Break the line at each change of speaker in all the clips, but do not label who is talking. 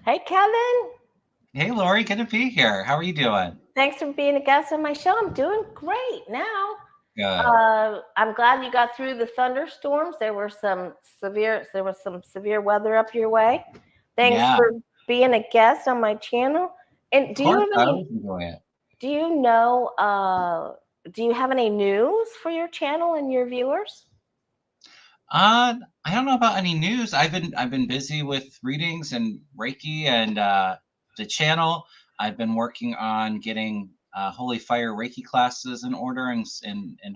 Hey, Kevin.
Hey, Lori, good to be here. How are you doing?
Thanks for being a guest on my show. I'm doing great now.
Good.
I'm glad you got through the thunderstorms. There was some severe weather up your way. Thanks
Yeah,
for being a guest on my channel. And
of course. I always enjoy it.
do you know, do you have any news for your channel and your viewers?
I don't know about any news. I've been busy with readings and Reiki and the channel. I've been working on getting Holy Fire Reiki classes in order and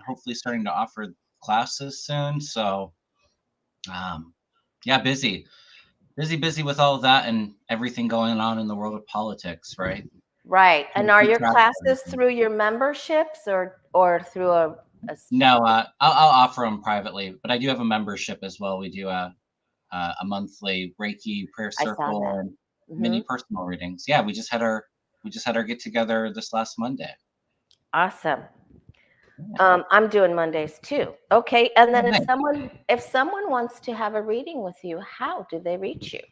hopefully starting to offer classes soon. So, um, yeah, busy with all of that and everything going on in the world of politics, right?
Right.
Trying
And
to
are
keep
your
track of
classes
everything.
through your memberships or through a
No, I'll offer them privately, but I do have a membership as well. We do a monthly Reiki prayer
I saw
circle
that.
and
Hmm.
mini personal readings. Yeah, we just had our get together this last Monday.
Awesome.
Yeah.
I'm doing Mondays too. Okay, and
Oh,
then
nice.
if someone wants to have a reading with you, how do they reach you?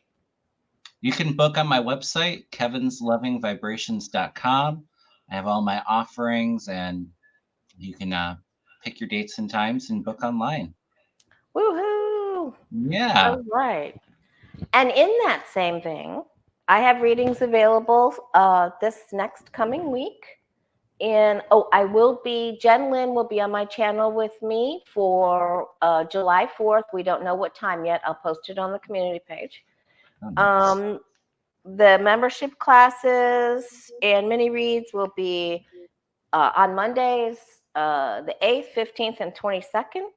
You can book on my website, kevinslovingvibrations.com. I have all my offerings, and you can pick your dates and times and book online.
Woohoo!
Yeah.
All right. And in that same thing, I have readings available this next coming week. And Jen Lynn will be on my channel with me for July 4th. We don't know what time yet. I'll post it on the community page.
Oh, nice.
Um, the membership classes and mini reads will be on Mondays, the 8th, 15th, and 22nd.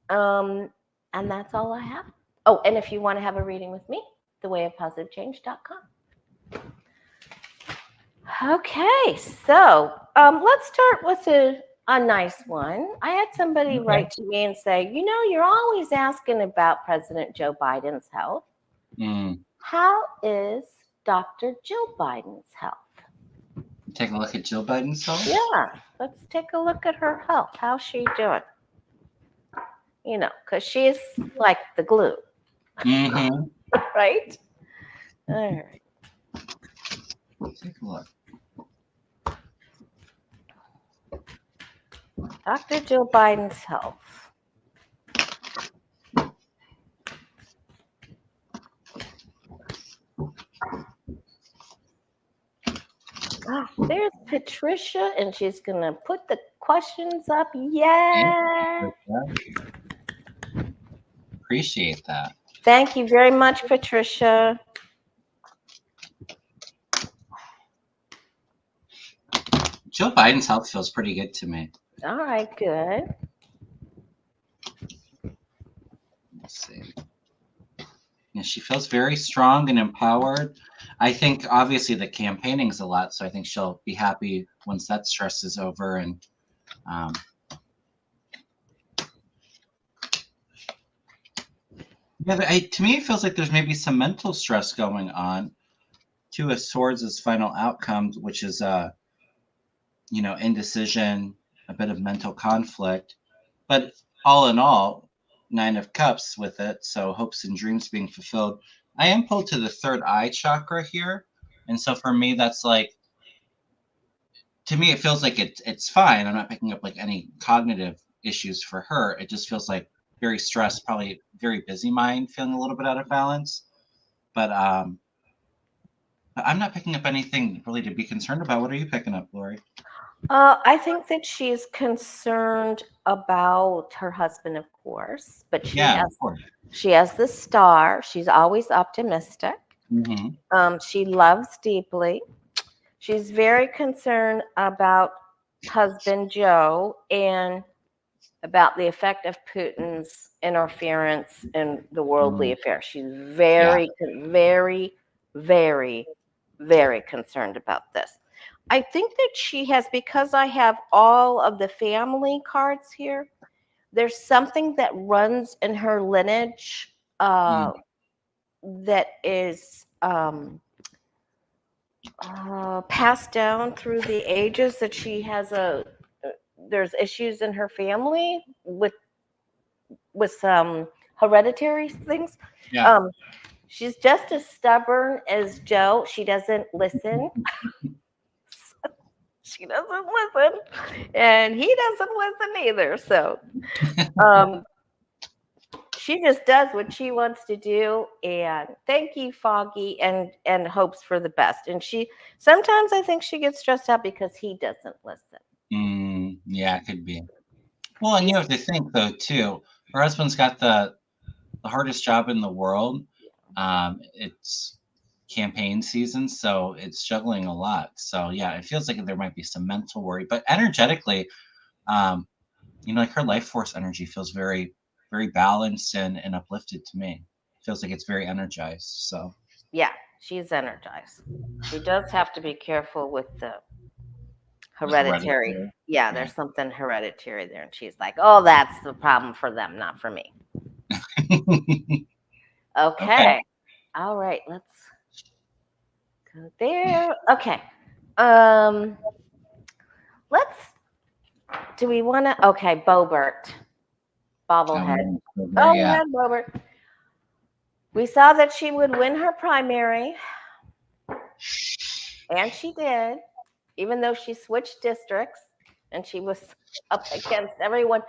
Um, and that's all I have. Oh, and if you want to have a reading with me, thewayofpositivechange.com. Okay, so let's start with a nice one. I had somebody
Okay.
write to me and say, you're always asking about President Joe Biden's health.
Mm.
How is Dr. Jill Biden's health?
Take a look at Jill Biden's health.
Yeah, let's take a look at her health. How's she doing? Because she's like the glue,
Mm-hmm.
right? All right.
Take a look.
Dr. Jill Biden's health. Oh, there's Patricia, and she's going to put the questions up.
Thank
Yeah.
you. Appreciate that.
Thank you very much, Patricia.
Joe Biden's health feels pretty good to me.
All right, good.
Let's see. Yeah, she feels very strong and empowered. I think obviously the campaigning's a lot, so I think she'll be happy once that stress is over. And um, yeah, to me, it feels like there's maybe some mental stress going on. Two of Swords' final outcome, which is indecision, a bit of mental conflict, but all in all, Nine of Cups with it, so hopes and dreams being fulfilled. I am pulled to the third eye chakra here, and so for me, that's like, to me, it feels like it's fine. I'm not picking up like any cognitive issues for her. It just feels like very stressed, probably very busy mind, feeling a little bit out of balance. But I'm not picking up anything really to be concerned about. What are you picking up, Lori?
I think that she's concerned about her husband, of course, but
Yeah, of course.
she has the star. She's always optimistic.
Mm-hmm.
She loves deeply. She's very concerned about husband Joe and about the effect of Putin's interference in the worldly
Mm,
affairs. She's
yeah.
very, very, very, very concerned about this. I think that she has, because I have all of the family cards here, there's something that runs in her lineage
Mm,
that is passed down through the ages, that she has there's issues in her family with some hereditary things.
yeah.
Um, She's just as stubborn as Joe. She doesn't listen. She doesn't listen, and he doesn't listen either. So, um, she just does what she wants to do. And thank you, Foggy, and hopes for the best. And she sometimes I think she gets stressed out because he doesn't listen.
Yeah, it could be. Well, and you have to think though too. Her husband's got the hardest job in the world. It's campaign season, so it's juggling a lot. So yeah, it feels like there might be some mental worry, but energetically, like her life force energy feels very, very balanced and uplifted to me. Feels like it's very energized. So
Yeah, she's energized. She does have to be careful with the hereditary. Yeah, there's something hereditary there, and she's like, "Oh, that's the problem for them, not for me." Okay. All right, let's go there. Okay. Let's do we want to okay, Boebert. Bobblehead.
Yeah.
Boebert. We saw that she would win her primary, and she did, even though she switched districts and she was up against everyone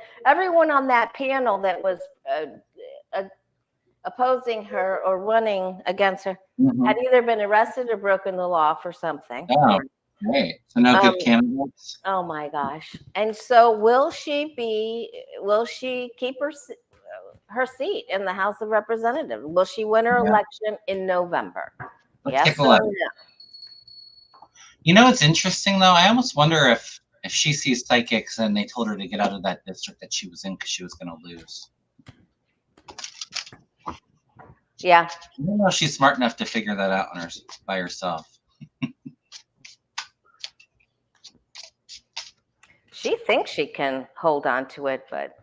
on that panel that was opposing her or running against her had either been arrested or broken the law for something.
Oh, great. So no good candidates.
Oh my gosh. And so will she keep her seat in the House of Representatives? Will she win her election in November?
Let's take a look. You know what's interesting though? I almost wonder if she sees psychics and they told her to get out of that district that she was in because she was going to lose.
Yeah.
I don't know if she's smart enough to figure that out by herself.
She thinks she can hold on to it, but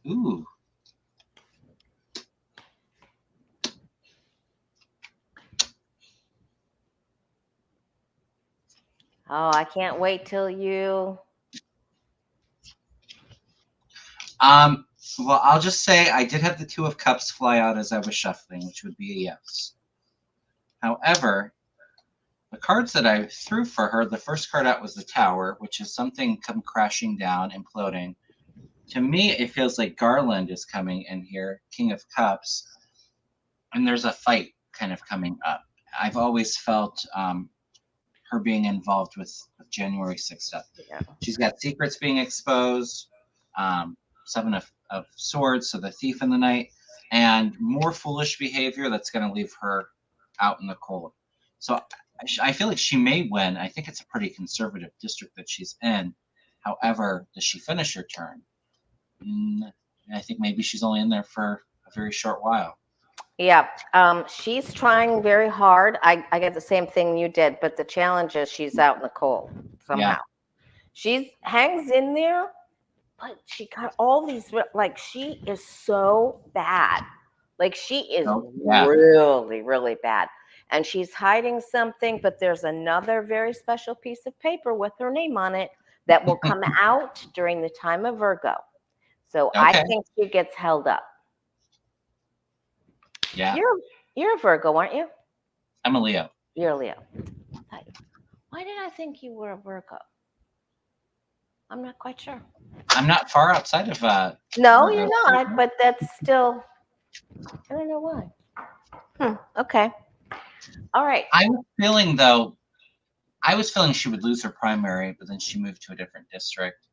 ooh.
Oh, I can't wait till you.
Well, I'll just say I did have the Two of Cups fly out as I was shuffling, which would be a yes. However, the cards that I threw for her, the first card out was the Tower, which is something come crashing down, imploding. To me, it feels like Garland is coming in here, King of Cups, and there's a fight kind of coming up. I've always felt her being involved with January 6th stuff. Yeah. She's got secrets being exposed, Seven of Swords, so the Thief in the Night, and more foolish behavior that's going to leave her out in the cold. So I feel like she may win. I think it's a pretty conservative district that she's in. However, does she finish her term? I think maybe she's only in there for a very short while.
Yeah, she's trying very hard. I get the same thing you did, but the challenge is she's out in the cold somehow. Yeah. She hangs in there, but she got all these, like, she is so bad. Like, she is really, really bad. And she's hiding something, but there's another very special piece of paper with her name on it that will come out during the time of Virgo. So I think she gets held up.
Yeah.
You're a Virgo, aren't you?
I'm a Leo.
You're a Leo. Why did I think you were a Virgo? I'm not quite sure.
I'm not far outside of
No, Virgo. You're not, but that's still, I don't know why. Okay. All right.
I was feeling she would lose her primary, but then she moved to a different district.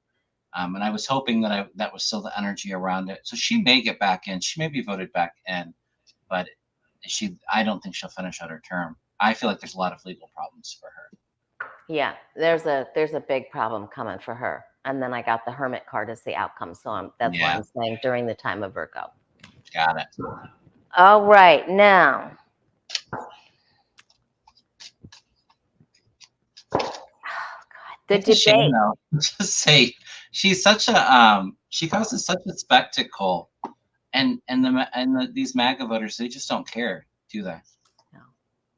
And I was hoping that was still the energy around it. So she may get back in. She may be voted back in, but I don't think she'll finish out her term. I feel like there's a lot of legal problems for her.
Yeah, there's a big problem coming for her. And then I got the Hermit card as the outcome. So that's why I'm saying during the time of Virgo.
Got it.
All right, now. Oh God, the debate.
Shame, just say she's such a she causes such a spectacle, and these MAGA voters, they just don't care, do they? No.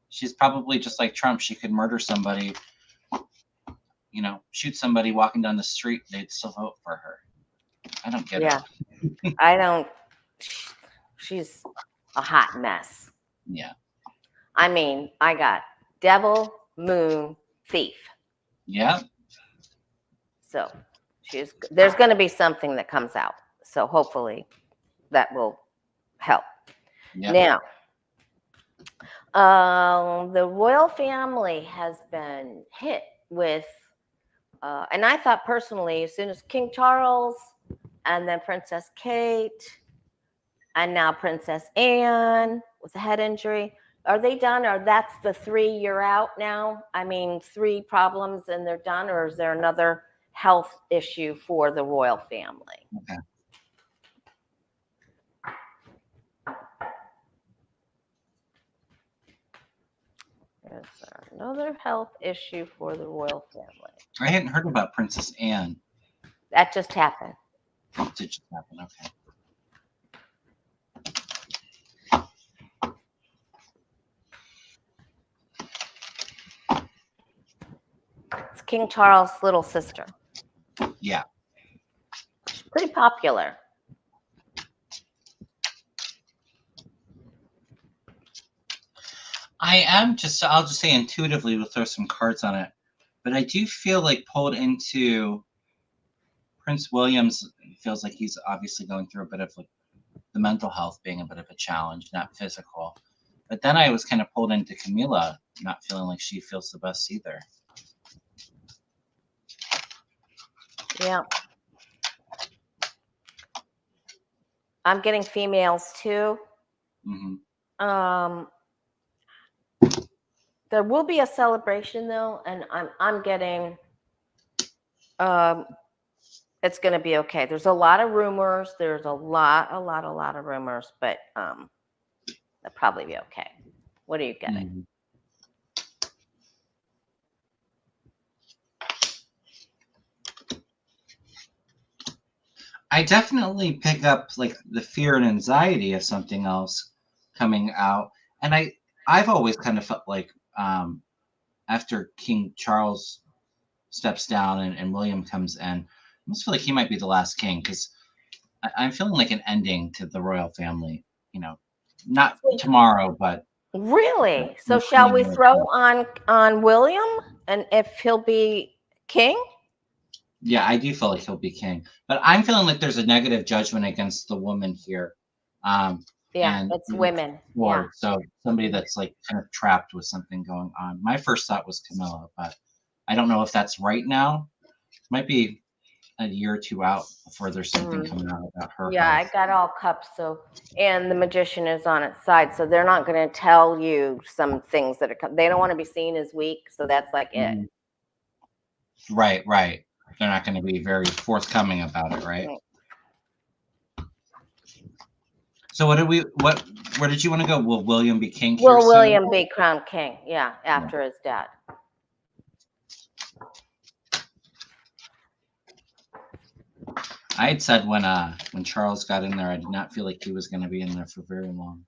She's probably just like Trump. She could murder somebody shoot somebody walking down the street, they'd still vote for her. I don't get
Yeah.
it.
I don't. She's a hot mess.
Yeah.
I mean, I got devil, moon, thief.
Yeah.
So there's going to be something that comes out. So hopefully that will help.
Yeah.
Now, the royal family has been hit with, and I thought personally, as soon as King Charles and then Princess Kate and now Princess Anne with a head injury, are they done? Or that's the 3 year out now? I mean, 3 problems and they're done? Or is there another health issue for the royal family?
Okay.
Is there another health issue for the royal family?
I hadn't heard about Princess Anne.
That just happened.
It did just happen. Okay.
It's King Charles' little sister.
Yeah.
She's pretty popular.
I'll just say intuitively, we'll throw some cards on it. But I do feel like pulled into Prince William's, feels like he's obviously going through a bit of like the mental health being a bit of a challenge, not physical. But then I was kind of pulled into Camilla, not feeling like she feels the best either.
Yeah. I'm getting females too.
Mm-hmm.
There will be a celebration though, and I'm getting it's going to be okay. There's a lot of rumors. There's a lot of rumors, but they'll probably be okay. What are you getting?
Mm-hmm. I definitely pick up like the fear and anxiety of something else coming out. And I've always kind of felt like after King Charles steps down and William comes in, I almost feel like he might be the last king because I'm feeling like an ending to the royal family. Not tomorrow, but
really. So shall we throw on William and if he'll be king?
Yeah, I do feel like he'll be king, but I'm feeling like there's a negative judgment against the woman here.
Yeah, it's women. Yeah.
So somebody that's like kind of trapped with something going on. My first thought was Camilla, but I don't know if that's right now. Might be a year or 2 out before there's something coming out about her.
Yeah,
health.
I got all cups. So, and the magician is on its side, so they're not going to tell you some things that are. They don't want to be seen as weak, so that's like it.
Right. They're not going to be very forthcoming about it, right? So where did you want to go? Will William be king here
Will
soon?
William be crowned king? Yeah, after his dad.
I had said when Charles got in there, I did not feel like he was going to be in there for very long.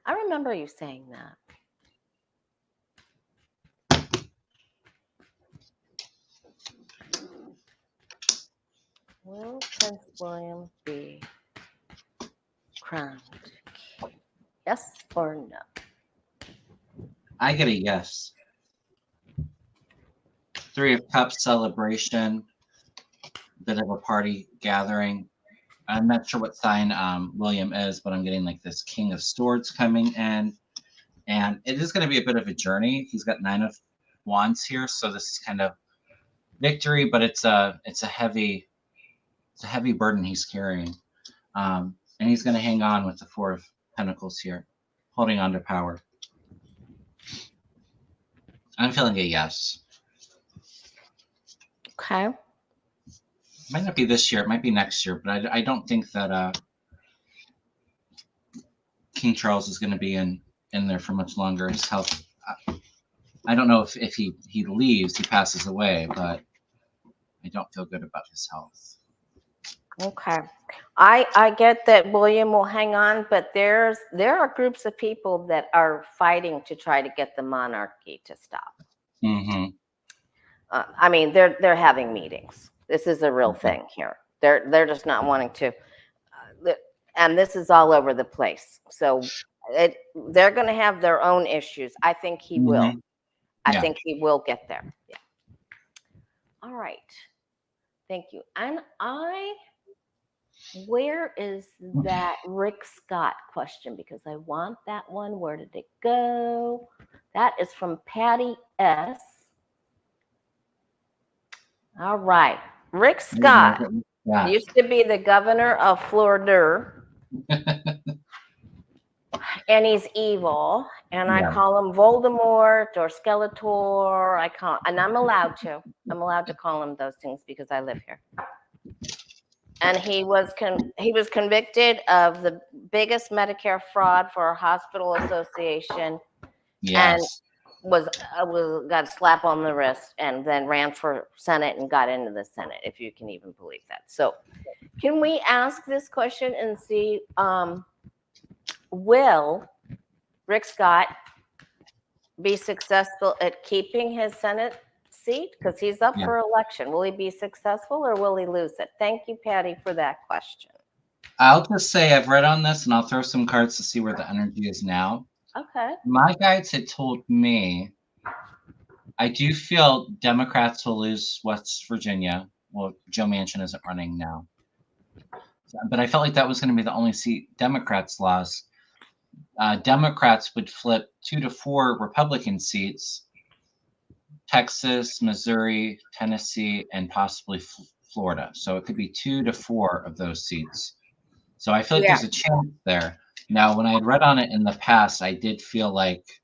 I remember you saying that. Will Prince William be crowned king? Yes or no?
I get a yes. 3 of Cups celebration, bit of a party gathering. I'm not sure what sign William is, but I'm getting like this King of Swords coming in, and it is going to be a bit of a journey. He's got 9 of Wands here, so this is kind of victory, but it's a heavy burden he's carrying, and he's going to hang on with the 4 of Pentacles here, holding on to power. I'm feeling a yes.
Okay.
Might not be this year. It might be next year, but I don't think that King Charles is going to be in there for much longer. His health, I don't know if he leaves, he passes away, but I don't feel good about his health.
Okay. I get that William will hang on, but there are groups of people that are fighting to try to get the monarchy to stop.
Mm-hmm.
I mean, they're having meetings. This is a real thing here. They're just not wanting to, and this is all over the place. So they're going to have their own issues. I think he will.
Mhm.
I
Yeah.
think he will get there. Yeah. All right. Thank you. And where is that Rick Scott question? Because I want that one. Where did it go? That is from Patty S. All right. Rick Scott
Yeah.
used to be the governor of Florida, and he's evil. And I
Yeah.
call him Voldemort or Skeletor. And I'm allowed to. I'm allowed to call him those things because I live here. And he was convicted of the biggest Medicare fraud for a hospital association, and
Yes.
was got a slap on the wrist, and then ran for Senate and got into the Senate, if you can even believe that. So, can we ask this question and see? Will Rick Scott be successful at keeping his Senate seat? Because he's up
Yeah.
for election. Will he be successful or will he lose it? Thank you, Patty, for that question.
I'll just say I've read on this, and I'll throw some cards to see where the energy is now.
Okay.
My guides had told me I do feel Democrats will lose West Virginia. Well, Joe Manchin isn't running now. But I felt like that was going to be the only seat Democrats lost. Democrats would flip 2 to 4 Republican seats: Texas, Missouri, Tennessee, and possibly Florida. So it could be 2 to 4 of those seats. So I feel like there's a chance there. Now, when I had read on it in the past, I did feel like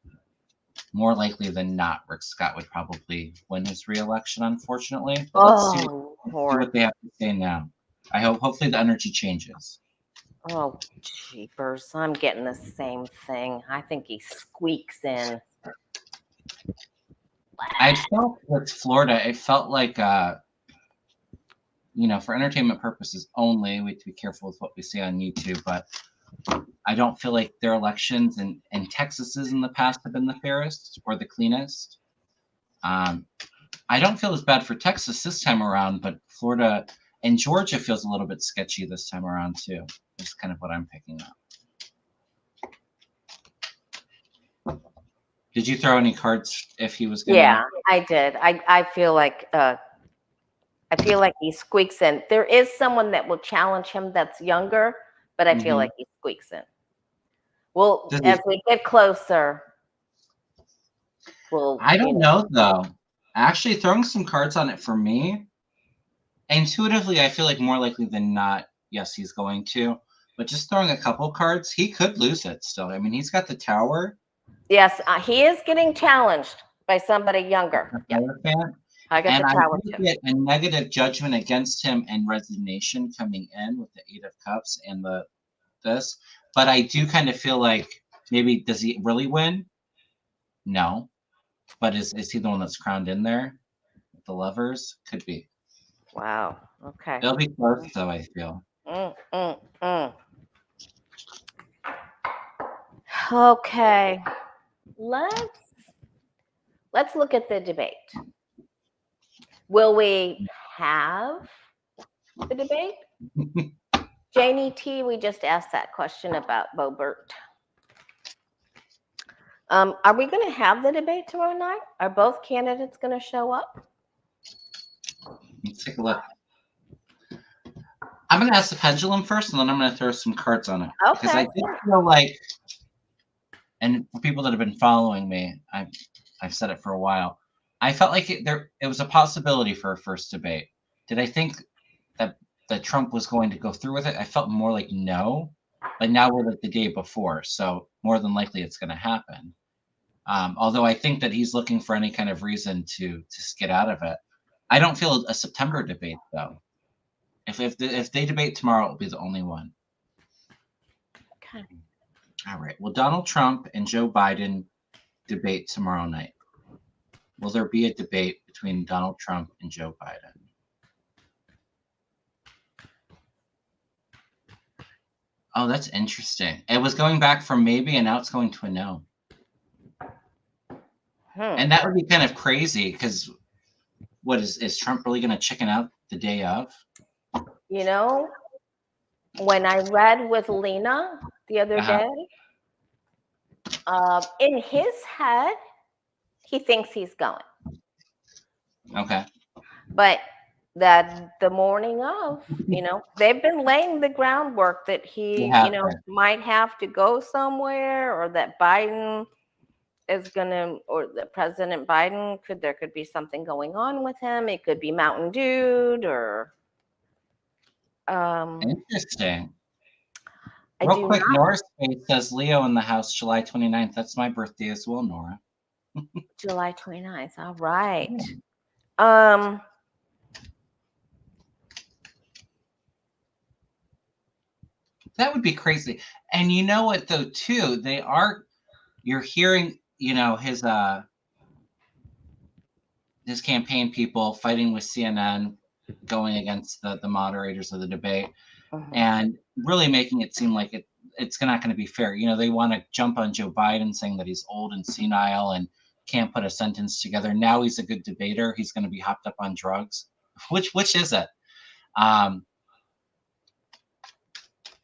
more likely than not, Rick Scott would probably win his reelection, unfortunately. But let's see what they have to say now. Hopefully the energy changes.
Oh, jeepers. I'm getting the same thing. I think he squeaks in.
I felt with Florida, it felt like, for entertainment purposes only, we have to be careful with what we say on YouTube, but I don't feel like their elections and Texas's in the past have been the fairest or the cleanest. I don't feel as bad for Texas this time around, but Florida and Georgia feels a little bit sketchy this time around too. That's kind of what I'm picking up. Did you throw any cards if he was gonna?
Yeah, I did. I feel like he squeaks in. There is someone that will challenge him that's younger, but I feel like he squeaks in. Well, as we get closer,
I don't know though. Actually, throwing some cards on it for me, intuitively, I feel like more likely than not, yes, he's going to. But just throwing a couple cards, he could lose it still. I mean, he's got the Tower.
Yes, he is getting challenged by somebody younger.
Yeah.
I got the Tower
too. Get a negative judgment against him and resignation coming in with the 8 of Cups and this. But I do kind of feel like maybe does he really win? No. But is he the one that's crowned in there? With the Lovers? Could be.
Wow. Okay.
It'll be close though, I feel.
Okay. Let's look at the debate. Will we have the debate? Janie T, we just asked that question about Boebert. Are we going to have the debate tomorrow night? Are both candidates going to show up?
Let's take a look. I'm going to ask the pendulum first, and then I'm going to throw some cards on it.
Okay.
Because I did feel like, and for people that have been following me, I've said it for a while, I felt like it was a possibility for a first debate. Did I think that Trump was going to go through with it? I felt more like no, but now we're like the day before, so more than likely it's going to happen. Although I think that he's looking for any kind of reason to get out of it. I don't feel a September debate though. If they debate tomorrow, it'll be the only one.
Okay.
All right. Will Donald Trump and Joe Biden debate tomorrow night? Will there be a debate between Donald Trump and Joe Biden? Oh, that's interesting. It was going back from maybe, and now it's going to a no. And that would be kind of crazy because what is Trump really going to chicken out the day of?
You know, when I read with Lena the other day, in his head, he thinks he's going.
Okay.
But that the morning of, they've been laying the groundwork that he, might have to go somewhere, or that Biden is gonna, or that President Biden there could be something going on with him. It could be Mountain Dew, or
interesting.
I
Real
do
quick,
not.
Nora Space says Leo in the house, July 29th. That's my birthday as well, Nora.
July 29th. All right.
That would be crazy. And you know what, though, too? You're hearing, his campaign people fighting with CNN, going against the moderators of the debate, and really making it seem like it's not going to be fair. They want to jump on Joe Biden, saying that he's old and senile and can't put a sentence together. Now he's a good debater. He's going to be hopped up on drugs. Which is it?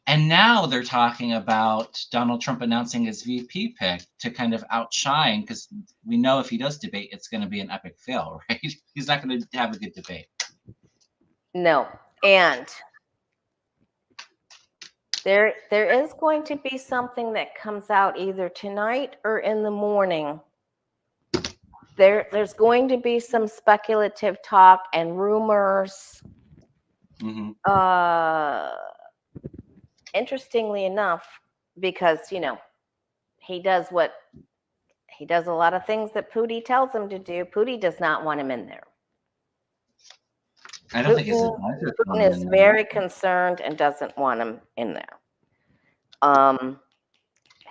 And now they're talking about Donald Trump announcing his VP pick to kind of outshine, because we know if he does debate, it's going to be an epic fail, right? He's not going to have a good debate.
No. And there is going to be something that comes out either tonight or in the morning. There's going to be some speculative talk and rumors. Interestingly enough, because he does a lot of things that Pooty tells him to do. Pooty does not want him in there.
I don't think his advisor
is very concerned and doesn't want him in there.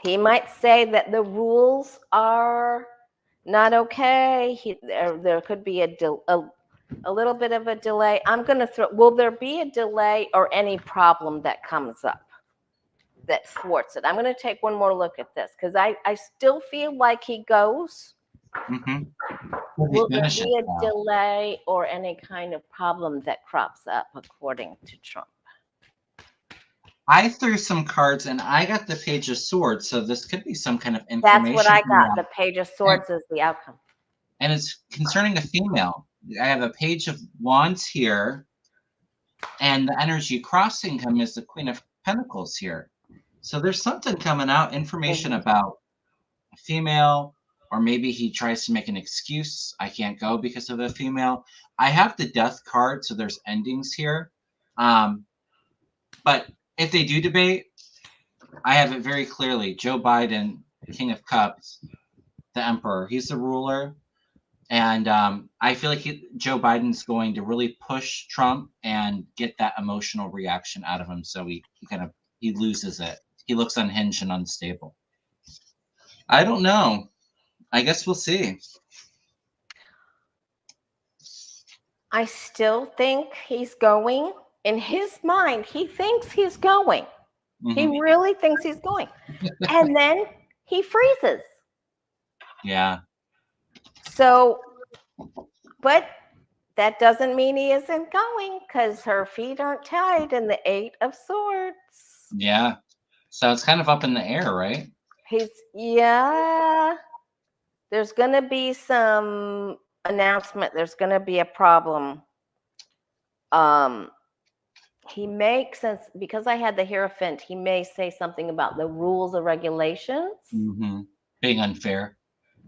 He might say that the rules are not okay. There could be a little bit of a delay. I'm going to will there be a delay or any problem that comes up that thwarts it? I'm going to take one more look at this, because I still feel like he goes. Will there be a delay or any kind of problem that crops up, according to Trump?
I threw some cards and I got the Page of Swords, so this could be some kind of information.
That's what I got. The Page of Swords is the outcome.
And it's concerning a female. I have a Page of Wands here, and the energy crossing him is the Queen of Pentacles here. So there's something coming out, information about a female, or maybe he tries to make an excuse. I can't go because of a female. I have the Death card, so there's endings here. But if they do debate, I have it very clearly. Joe Biden, King of Cups, the Emperor, he's the ruler. And I feel like Joe Biden's going to really push Trump and get that emotional reaction out of him, so he loses it. He looks unhinged and unstable. I don't know. I guess we'll see.
I still think he's going. In his mind, he thinks he's going. He really thinks he's going. And then he freezes.
Yeah.
So, but that doesn't mean he isn't going, because her feet aren't tied in the 8 of Swords.
Yeah. So it's kind of up in the air, right?
There's going to be some announcement. There's going to be a problem. He makes sense, because I had the Hierophant, he may say something about the rules or regulations.
Being unfair.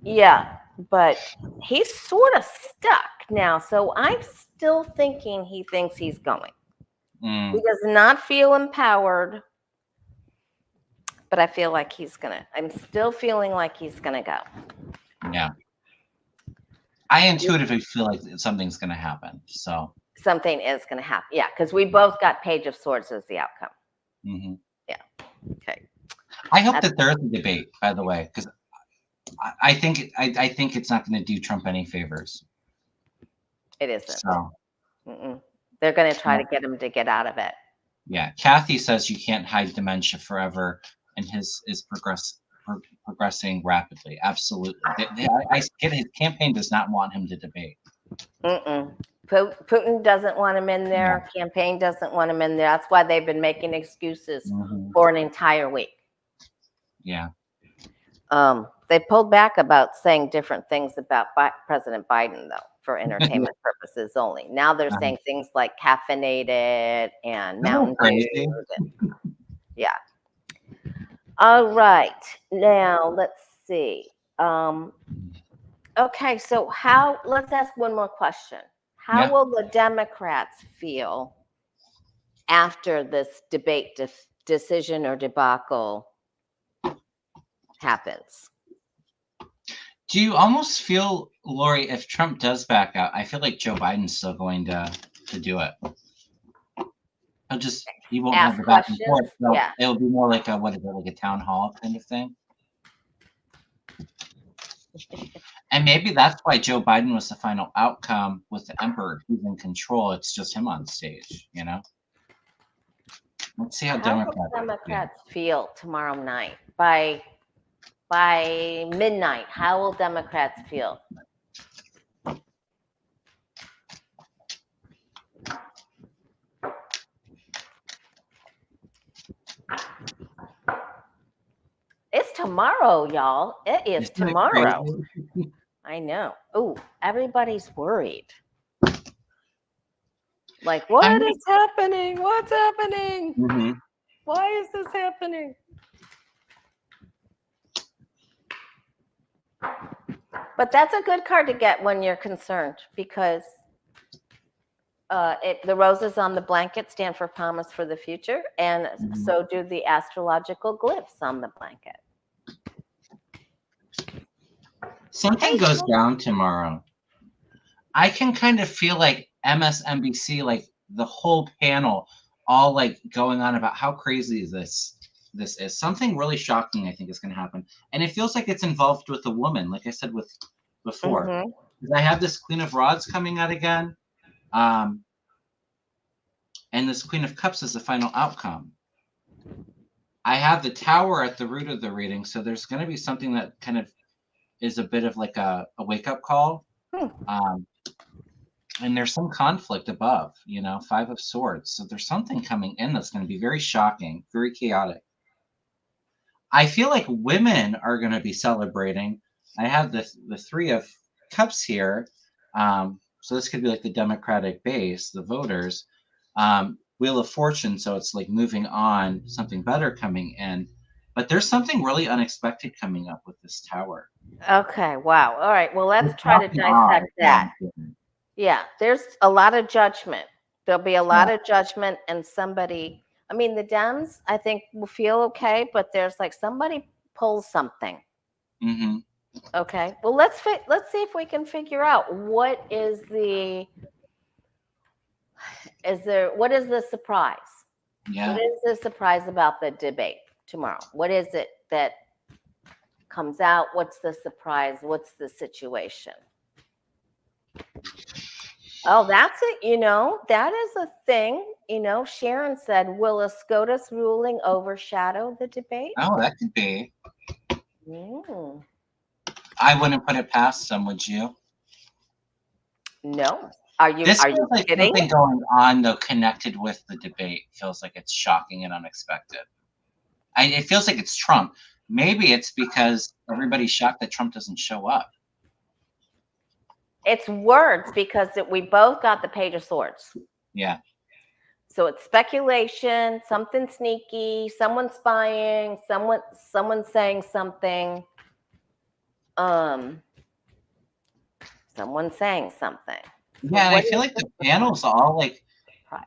Yeah, but he's sort of stuck now. So I'm still thinking he thinks he's going. He does not feel empowered, but I feel like I'm still feeling like he's going to go.
Yeah. I intuitively feel like something's going to happen. So
something is going to happen. Yeah, because we both got Page of Swords as the outcome. Yeah. Okay.
I hope that there is a debate, by the way, because I think it's not going to do Trump any favors.
It isn't.
So
they're going to try to get him to get out of it.
Yeah. Kathy says you can't hide dementia forever, and his is progressing rapidly. Absolutely. I get his campaign does not want him to debate.
Putin doesn't want him in there.
Yeah.
Campaign doesn't want him in there. That's why they've been making excuses
Mhm.
for an entire week.
Yeah.
They pulled back about saying different things about President Biden, though, for entertainment purposes only. Now they're saying things like caffeinated and Mountain
Crazy.
Dew. Yeah. All right. Now let's see. Okay, so let's ask one more question. How
Yeah.
will the Democrats feel after this debate decision or debacle happens?
Do you almost feel, Lori, if Trump does back out, I feel like Joe Biden's still going to do it. He won't have
Ask
the back and
questions?
forth. So
Yeah.
it'll be more like like a town hall kind of thing. And maybe that's why Joe Biden was the final outcome with the emperor. He's in control. It's just him on stage, you know? Let's see how
Democrats feel tomorrow night by midnight? How will Democrats feel? It's tomorrow, y'all. It is tomorrow. I know. Oh, everybody's worried. Like, what is happening? What's happening?
Mm-hmm.
Why is this happening? But that's a good card to get when you're concerned, because the roses on the blanket stand for promise for the future, and so do the astrological glyphs on the blanket.
Something goes down tomorrow. I can kind of feel like MSNBC, like the whole panel, all like going on about how crazy this is. Something really shocking, I think, is going to happen, and it feels like it's involved with a woman, like I said before. Mm-hmm. I have this Queen of Rods coming out again, and this Queen of Cups is the final outcome. I have the Tower at the root of the reading, so there's going to be something that kind of is a bit of like a wake-up call. And there's some conflict above, you know, 5 of Swords. So there's something coming in that's going to be very shocking, very chaotic. I feel like women are going to be celebrating. I have the 3 of Cups here. So this could be like the Democratic base, the voters. Wheel of Fortune, so it's like moving on, something better coming in. But there's something really unexpected coming up with this Tower.
Okay, wow. All right, well, let's try to dissect that. Yeah, there's a lot of judgment. There'll be a lot of judgment, and somebody, I mean, the Dems, I think, will feel okay, but there's like somebody pulls something.
Mm-hmm.
Okay, well, let's see if we can figure out what is the surprise?
Yeah.
What is the surprise about the debate tomorrow? What is it that comes out? What's the surprise? What's the situation? Oh, that's it. You know, that is a thing. You know, Sharon said, will a SCOTUS ruling overshadow the debate?
Oh, that could be. I wouldn't put it past them, would you?
No. Are you
like
kidding?
Something going on, though, connected with the debate feels like it's shocking and unexpected. It feels like it's Trump. Maybe it's because everybody's shocked that Trump doesn't show up.
It's words, because we both got the Page of Swords.
Yeah.
So it's speculation, something sneaky, someone spying, someone saying something. Someone saying something.
Yeah, and I feel like the panels all like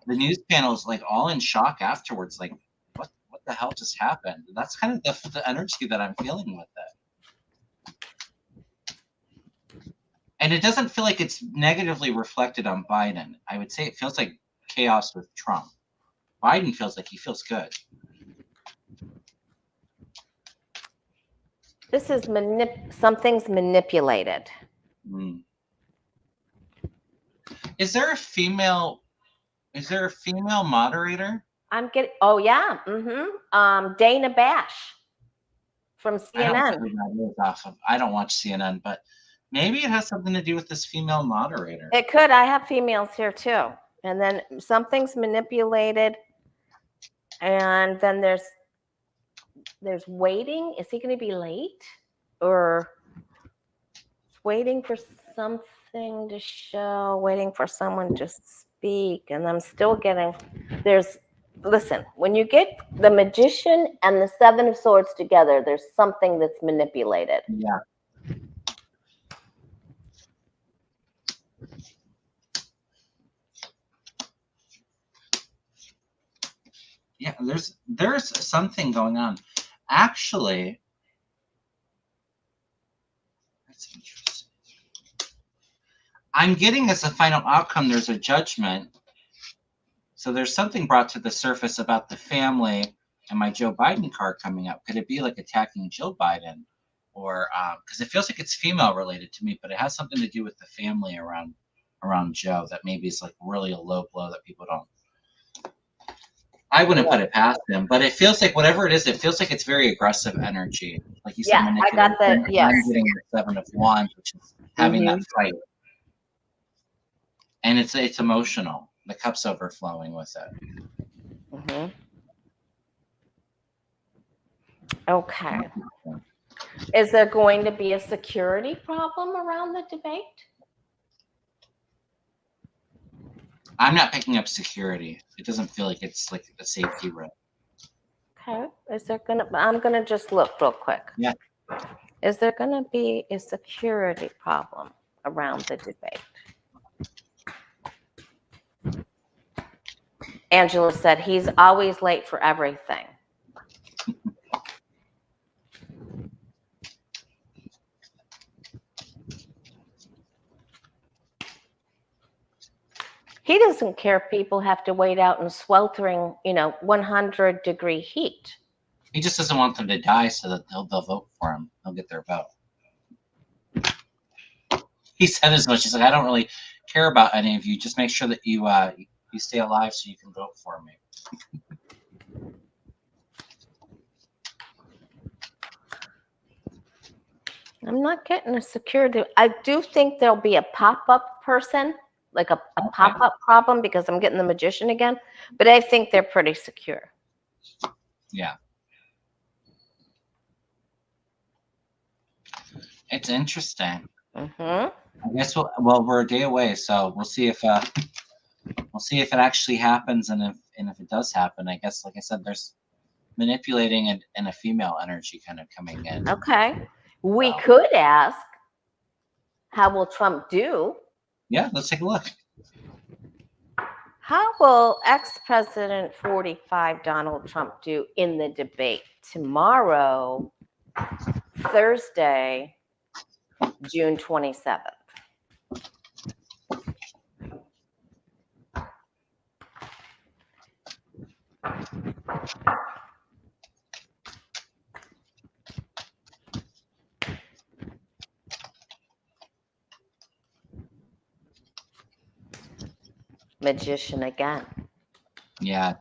the news panels like all in shock afterwards. Like, what the hell just happened? That's kind of the energy that I'm feeling with it. And it doesn't feel like it's negatively reflected on Biden. I would say it feels like chaos with Trump. Biden feels like he feels good.
This is something's manipulated.
Is there a female moderator?
Oh yeah. Dana Bash from CNN.
I don't watch CNN, but Maybe it has something to do with this female moderator.
It could. I have females here too. And then something's manipulated. And then there's waiting. Is he going to be late? Or waiting for something to show, waiting for someone to speak. And I'm still getting, listen, when you get the Magician and the Seven of Swords together, there's something that's manipulated.
Yeah. Yeah, there's something going on. Actually, that's interesting. I'm getting as a final outcome, there's a judgment. So there's something brought to the surface about the family and my Joe Biden card coming up. Could it be like attacking Joe Biden? Or because it feels like it's female related to me, but it has something to do with the family around Joe that maybe is like really a low blow that people don't. I wouldn't put it past him, but it feels like whatever it is, it feels like it's very aggressive energy. Like you said,
Yeah, I got that. Yes.
I'm getting the Seven of Wands, which is having that fight. And it's emotional. The cup's overflowing with it.
Okay. Is there going to be a security problem around the debate?
I'm not picking up security. It doesn't feel like it's like a safety risk.
Okay. I'm gonna just look real quick.
Yeah.
Is there gonna be a security problem around the debate? Angela said he's always late for everything. He doesn't care if people have to wait out in sweltering, 100-degree heat.
He just doesn't want them to die so that they'll vote for him. They'll get their vote. He said as much. He's like, I don't really care about any of you. Just make sure that you stay alive so you can vote for me.
I'm not getting a security. I do think there'll be a pop-up person, like a pop-up problem, because I'm getting the Magician again. But I think they're pretty secure.
Yeah. It's interesting. I guess we're a day away, so we'll see if it actually happens, and if it does happen, I guess, like I said, there's manipulating and a female energy kind of coming in.
Okay. We could ask, how will Trump do?
Yeah, let's take a look.
How will ex-President 45 Donald Trump do in the debate tomorrow, Thursday, June 27th? Magician again.
Yeah.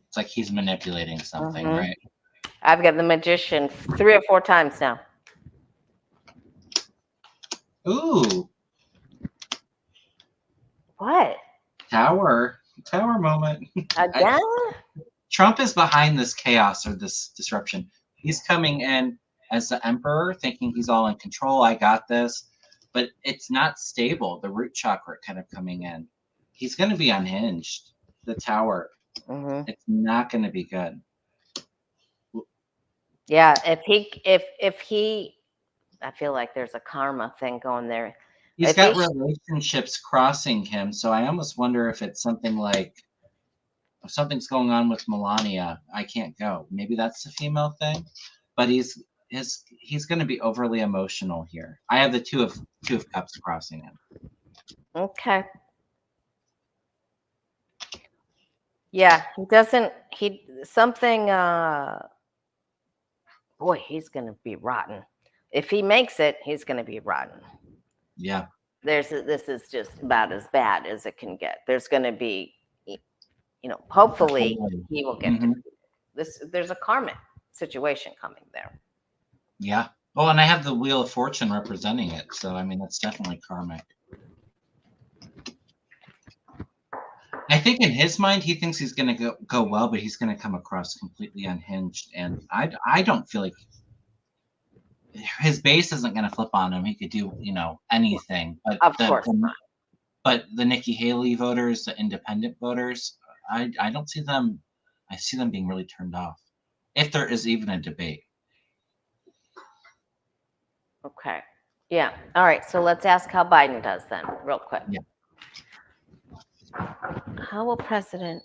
It's like he's manipulating something, right?
I've got the Magician 3 or 4 times now.
Ooh.
What?
Tower moment.
Again?
Trump is behind this chaos or this disruption. He's coming in as the emperor, thinking he's all in control. I got this. But it's not stable. The root chakra kind of coming in. He's going to be unhinged. The Tower. It's not going to be good.
Yeah, if he, I feel like there's a karma thing going there.
He's got relationships crossing him, so I almost wonder if it's something like, if something's going on with Melania, I can't go. Maybe that's a female thing, but he's going to be overly emotional here. I have the two of cups crossing him.
Okay. Yeah, boy, he's going to be rotten. If he makes it, he's going to be rotten.
Yeah.
This is just about as bad as it can get. There's going to be, hopefully he will get defeated. There's a karmic situation coming there.
Yeah. Oh, and I have the Wheel of Fortune representing it, so I mean that's definitely karmic. I think in his mind, he thinks he's going to go well, but he's going to come across completely unhinged, and I don't feel like his base isn't going to flip on him. He could do anything, but
Of course not.
But the Nikki Haley voters, the independent voters, I don't see them. I see them being really turned off, if there is even a debate.
Okay. Yeah. All right. So let's ask how Biden does then, real quick.
Yeah.
How will President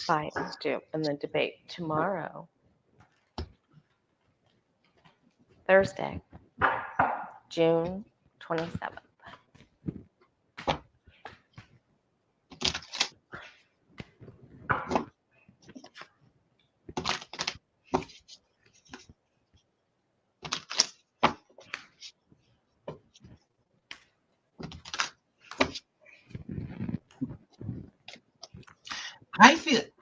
Biden do in the debate tomorrow, Thursday, June 27th?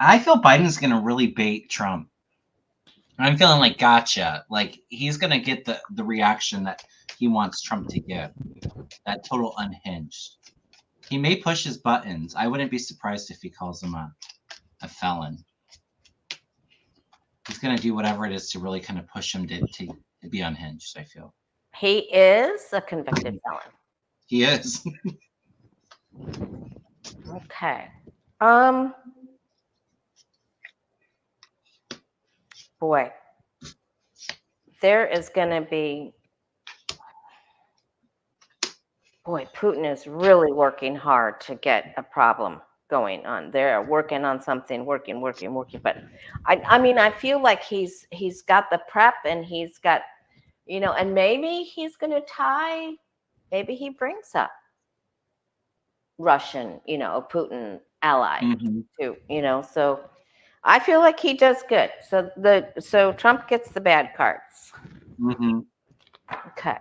I feel Biden's going to really bait Trump. I'm feeling like gotcha. Like he's going to get the reaction that he wants Trump to give. That total unhinged. He may push his buttons. I wouldn't be surprised if he calls him a felon. He's going to do whatever it is to really kind of push him to be unhinged, I feel.
He is a convicted felon.
He is.
Okay. Boy, there is going to be. Boy, Putin is really working hard to get a problem going on. They're working on something, working. But I mean, I feel like he's got the prep and he's got, and maybe he's going to tie. Maybe he brings up Russian, a Putin ally too, So I feel like he does good. So Trump gets the bad cards.
Mm-hmm.
Okay.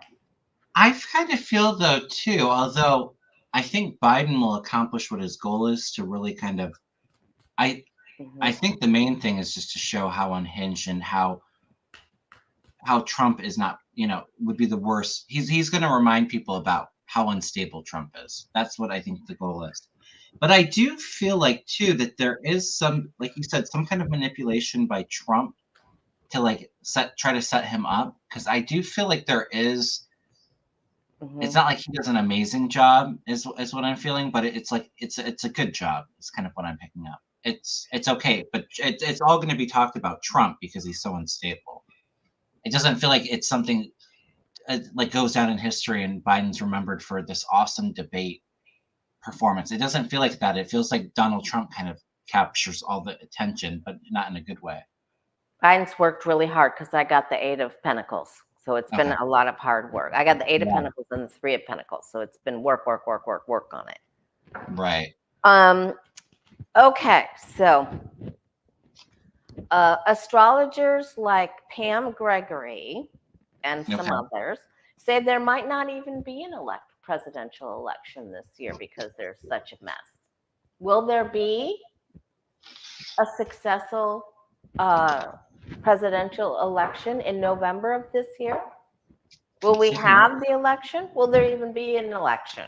I kind of feel though too, although I think Biden will accomplish what his goal is to really kind of. I think the main thing is just to show how unhinged and how Trump is not, would be the worst. He's going to remind people about how unstable Trump is. That's what I think the goal is. But I do feel like too that there is some, like you said, some kind of manipulation by Trump to like try to set him up, because I do feel like there is. It's not like he does an amazing job, is what I'm feeling, but it's like it's a good job. It's kind of what I'm picking up. It's okay, but it's all going to be talked about Trump because he's so unstable. It doesn't feel like it's something like goes down in history and Biden's remembered for this awesome debate performance. It doesn't feel like that. It feels like Donald Trump kind of captures all the attention, but not in a good way.
Biden's worked really hard because I got the 8 of Pentacles. So it's been a lot of hard work. I got the 8 of Pentacles and the 3 of Pentacles. So it's been work on it.
Right.
Okay. So astrologers like Pam Gregory and some others say there might not even be an presidential election this year because there's such a mess. Will there be a successful presidential election in November of this year? Will we have the election? Will there even be an election?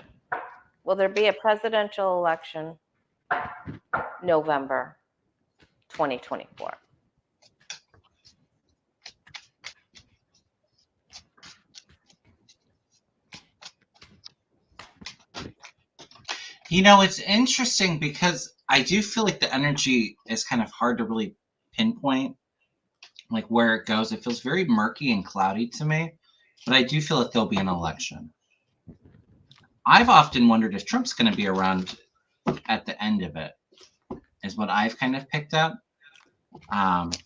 Will there be a presidential election November 2024?
It's interesting because I do feel like the energy is kind of hard to really pinpoint, like where it goes. It feels very murky and cloudy to me, but I do feel like there'll be an election. I've often wondered if Trump's going to be around at the end of it, is what I've kind of picked up.
That's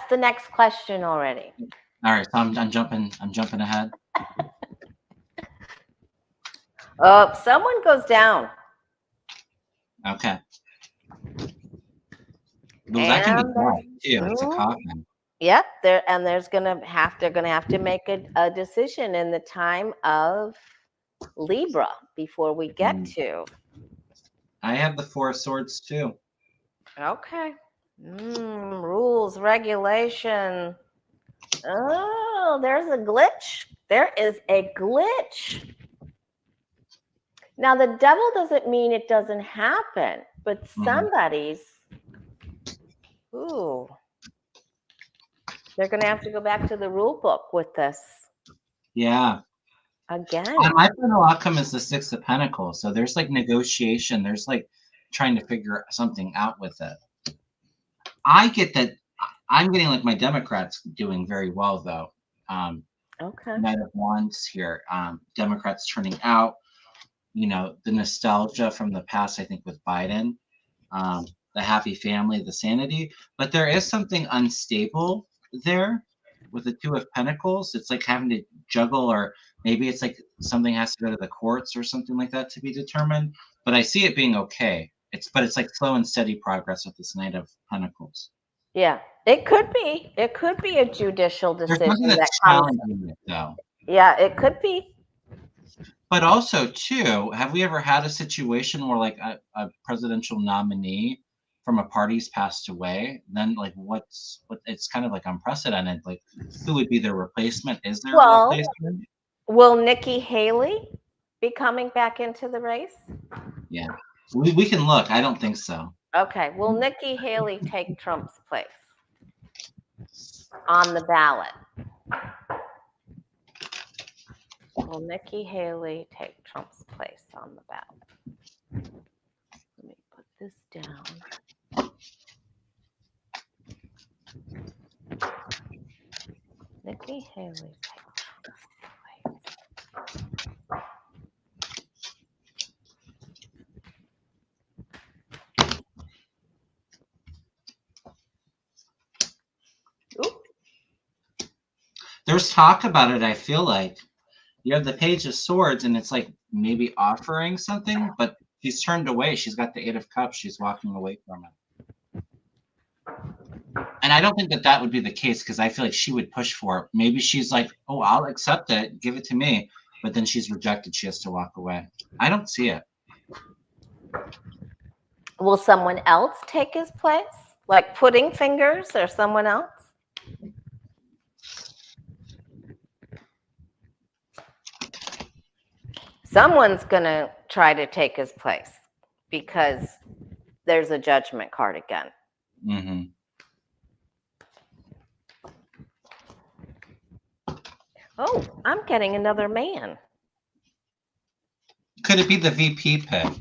the next question already.
All right, so I'm jumping ahead.
Oh, someone goes down.
Okay. Well, that can be bad too. It's a coffin.
Yep, they're gonna have to make a decision in the time of Libra before we get to.
I have the 4 of Swords too.
Okay. Rules, regulation. Oh, there's a glitch. There is a glitch. Now, the devil doesn't mean it doesn't happen, but somebody's, ooh, they're going to have to go back to the rule book with this.
Yeah.
Again.
My final outcome is the Six of Pentacles. So there's like negotiation. There's like trying to figure something out with it. I get that. I'm getting like my Democrats doing very well, though.
Okay.
Knight of Wands here. Democrats turning out. You know, the nostalgia from the past, I think, with Biden. The happy family, the sanity. But there is something unstable there with the Two of Pentacles. It's like having to juggle, or maybe it's like something has to go to the courts or something like that to be determined. But I see it being okay. But it's like slow and steady progress with this Knight of Pentacles.
Yeah, it could be. It could be a judicial
There's
decision
something
that
that's
comes.
challenging it, though.
Yeah, it could be.
But also, too, have we ever had a situation where like a presidential nominee from a party's passed away? Then like what it's kind of like unprecedented. Like who would be their replacement? Is there a
Well,
replacement?
will Nikki Haley be coming back into the race?
Yeah. We can look. I don't think so.
Okay. Will Nikki Haley take Trump's place on the ballot? Will Nikki Haley take Trump's place on the ballot? Let me put this down. Nikki Haley take Trump's place. Ooh.
There's talk about it, I feel like. You have the Page of Swords, and it's like maybe offering something, but she's turned away. She's got the Eight of Cups. She's walking away from it. And I don't think that would be the case, because I feel like she would push for it. Maybe she's like, oh, I'll accept it. Give it to me. But then she's rejected. She has to walk away. I don't see it.
Will someone else take his place? Like Pudding Fingers or someone else? Someone's going to try to take his place because there's a judgment card again.
Mm-hmm.
Oh, I'm getting another man.
Could it be the VP pick?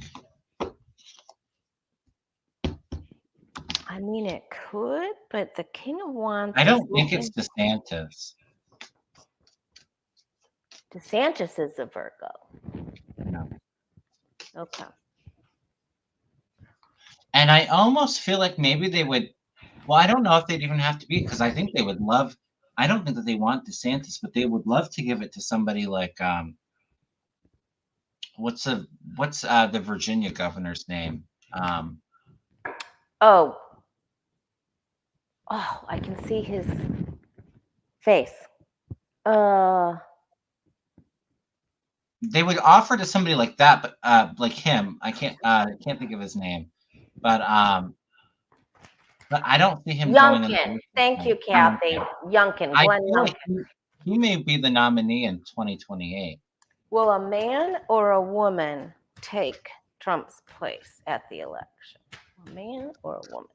I mean, it could, but the King of Wands.
I don't think it's DeSantis.
DeSantis is a Virgo.
No.
Okay.
And I almost feel like maybe they would. Well, I don't know if they'd even have to be, because I think they would love. I don't think that they want DeSantis, but they would love to give it to somebody like what's the Virginia governor's name?
Oh, I can see his face.
They would offer to somebody like that, but like him, I can't think of his name, but I don't see him going.
Youngkin. Thank you, Kathy. Youngkin.
I
Glenn
feel
Youngkin.
like he may be the nominee in 2028.
Will a man or a woman take Trump's place at the election? A man or a woman?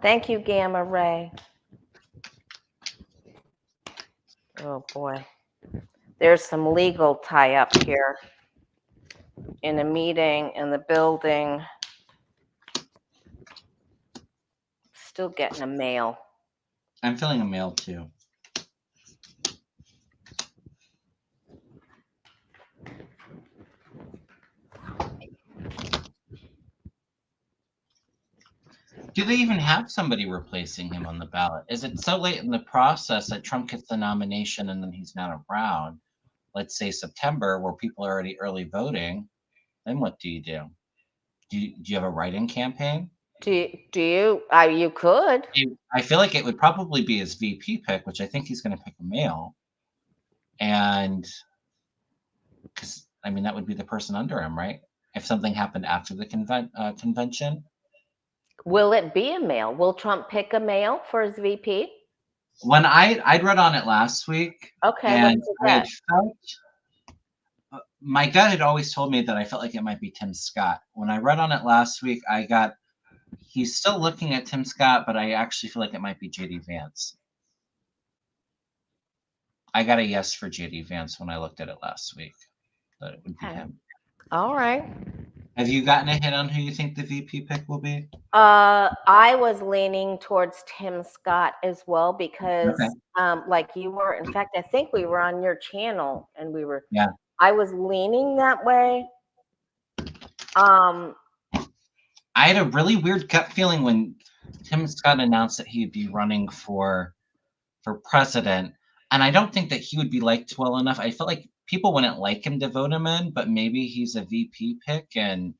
Thank you, Gamma Ray. Oh boy. There's some legal tie up here in a meeting in the building. Still getting a mail.
I'm feeling a mail too. Do they even have somebody replacing him on the ballot? Is it so late in the process that Trump gets the nomination and then he's not around? Let's say September, where people are already early voting. Then what do you do? Do you have a write-in campaign?
Do you? You could.
I feel like it would probably be his VP pick, which I think he's going to pick a male. And because, I mean, that would be the person under him, right? If something happened after the convention.
Will it be a male? Will Trump pick a male for his VP?
When I'd read on it last week,
Okay, what
and
did you
I had
get?
felt my gut had always told me that I felt like it might be Tim Scott. When I read on it last week, I got he's still looking at Tim Scott, but I actually feel like it might be JD Vance. I got a yes for JD Vance when I looked at it last week. That it would be
Okay.
him.
All right.
Have you gotten a hit on who you think the VP pick will be?
I was leaning towards Tim Scott as well because,
Okay.
like you were. In fact, I think we were on your channel and we were.
Yeah.
I was leaning that way. Um,
I had a really weird gut feeling when Tim Scott announced that he'd be running for president, and I don't think that he would be liked well enough. I felt like people wouldn't like him to vote him in, but maybe he's a VP pick, and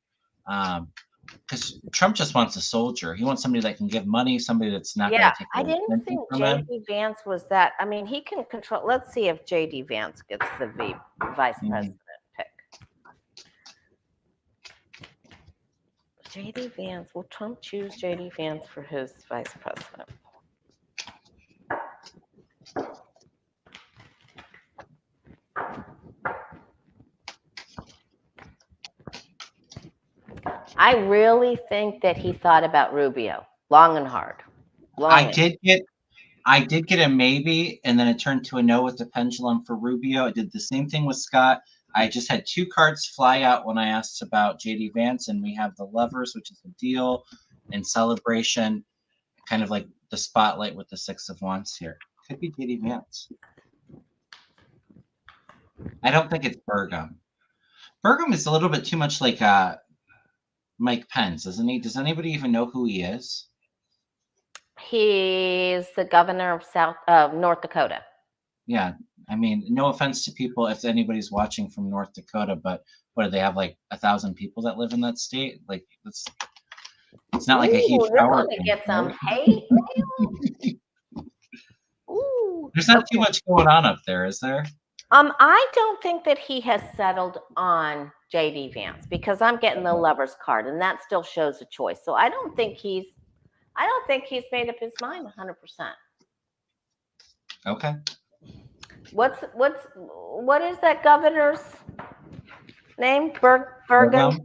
because Trump just wants a soldier. He wants somebody that can give money, somebody that's not going
yeah,
to take
I
away
didn't
attention
think
from him.
JD Vance was that. I mean, he can control. Let's see if JD Vance gets the vice president pick. JD Vance. Will Trump choose JD Vance for his vice president? I really think that he thought about Rubio long and hard.
I did get a maybe, and then it turned to a no with the pendulum for Rubio. I did the same thing with Scott. I just had two cards fly out when I asked about JD Vance, and we have the Lovers, which is a deal and celebration, kind of like the spotlight with the Six of Wands here. Could be JD Vance. I don't think it's Burgum. Burgum is a little bit too much like Mike Pence, isn't he? Does anybody even know who he is?
He's the governor of North Dakota.
Yeah, I mean, no offense to people if anybody's watching from North Dakota, but what do they have, like 1,000 people that live in that state? Like it's not like a huge
You're
power
gonna
thing,
get some
right?
hate mail. Ooh.
There's not too
Okay.
much going on up there, is there?
I don't think that he has settled on JD Vance because I'm getting the lover's card, and that still shows a choice. So I don't think he's made up his mind 100%.
Okay.
What is that governor's name? Burgum.